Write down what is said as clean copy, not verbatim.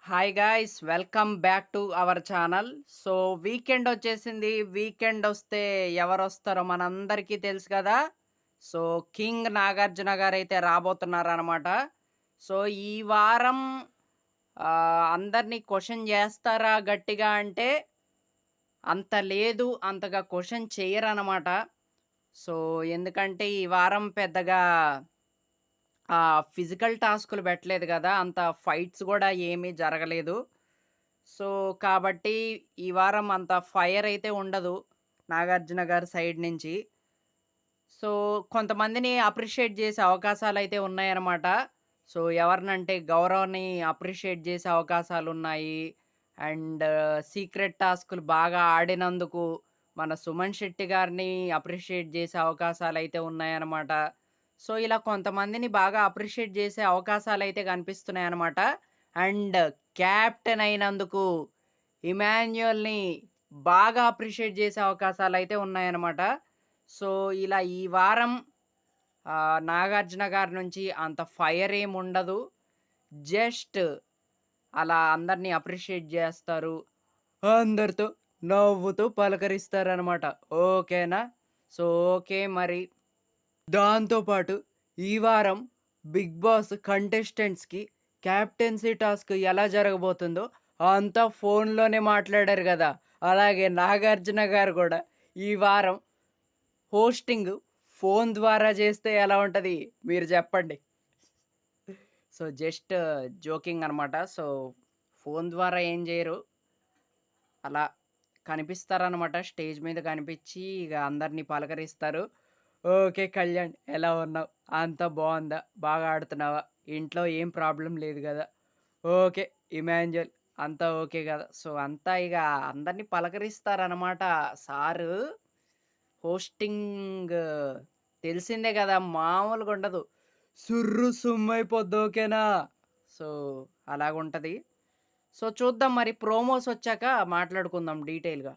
Hi guys welcome back to our channel. So weekend వచ్చేసింది. Weekend వస్తే ఎవరొస్తారో మనందరికీ తెలుసు కదా! సో కింగ్ నాగార్జున గారైతే రాబోతున్నారనమాట. సో ఈ వారం అందరిని క్వెషన్ చేస్తారా గట్టిగా అంటే అంత లేదు. అంతగా క్వెషన్ చెయ్యరనమాట. సో ఎందుకంటే ఈ వారం పెద్దగా ఫిజికల్ టాస్కులు పెట్టలేదు గదా! అంత ఫైట్స్ గూడా ఏమీ జరగలేదు. సో, కాబట్టి ఈ వారం అంత ఫైర్ అయితే ఉండదు 'నాగార్జున' గారి సైడ్ నుంచి. సో, కొంతమందిని అప్రిషియేట్ చేసే అవకాశాలైతే ఉన్నాయన్నమాట. సో, ఎవరినంటే గౌరవ్‌ని అప్రిషియేట్ చేసే అవకాశాలున్నాయి. అండ్ సీక్రెట్ టాస్కులు బాగా ఆడినందుకు మన 'సుమన్ శెట్టి' గారిని అప్రిషియేట్ చేసే అవకాశాలైతే ఉన్నాయన్నమాట. సో, ఇలా కొంతమందిని బాగా అప్రిషియేట్ చేసే అవకాశాలైతే కనిపిస్తున్నాయన్నమాట. అండ్ కెప్టెన్ అయినందుకు ఇమాన్యుయల్‌ని బాగా అప్రిషియేట్ చేసే అవకాశాలైతే ఉన్నాయన్నమాట. సో, ఇలా ఈ వారం 'నాగార్జున' గారి నుంచి అంత ఫైర్ ఏముండదు. జస్ట్ అలా అందరిని అప్రిషియేట్ జేస్తారు. అందరితో నవ్వుతూ పలకరిస్తారనమాట. ఓకేనా? సో, ఓకే మరి. దాంతో పాటు ఈ వారం 'బిగ్ బాస్' కంటెస్టెంట్స్‌కి కెప్టెన్సీ టాస్క్ ఎలా జరగబోతుందో అంతా ఫోన్‌లోనే మాట్లాడారు గదా! అలాగే 'నాగార్జున' గారు గూడా ఈ వారం హోస్టింగ్ ఫోన్ ద్వారా చేస్తే ఎలా ఉంటది? మీరు చెప్పండి. సో, జస్ట్ జోకింగ్ అనమాట. సో, ఫోన్ ద్వారా ఏం జేయరు. అలా కనిపిస్తారనమాట. స్టేజ్ మీద కనిపిచ్చి ఇగ అందరిని పలకరిస్తారు. "ఓకే కళ్యాణ్ ఎలా ఉన్నావు? అంతా బావుందా? బాగా ఆడుతున్నావా? ఇంట్లో ఏం ప్రాబ్లమ్ లేదు గదా? ఓకే ఇమాన్యుయల్ అంతా ఓకే గదా?" సో, అంతా ఇగ అందరిని పలకరిస్తారనమాట సారు. హోస్టింగ్ తెలిసిందే గదా! మామూలుగుండదు. సుర్రు సుమ్మయిపోద్ది ఓకేనా? సో, అలాగుంటది. సో, చూద్దాం మరి ప్రోమోసొచ్చాక మాట్లాడుకుందాం డీటెయిల్‌గా.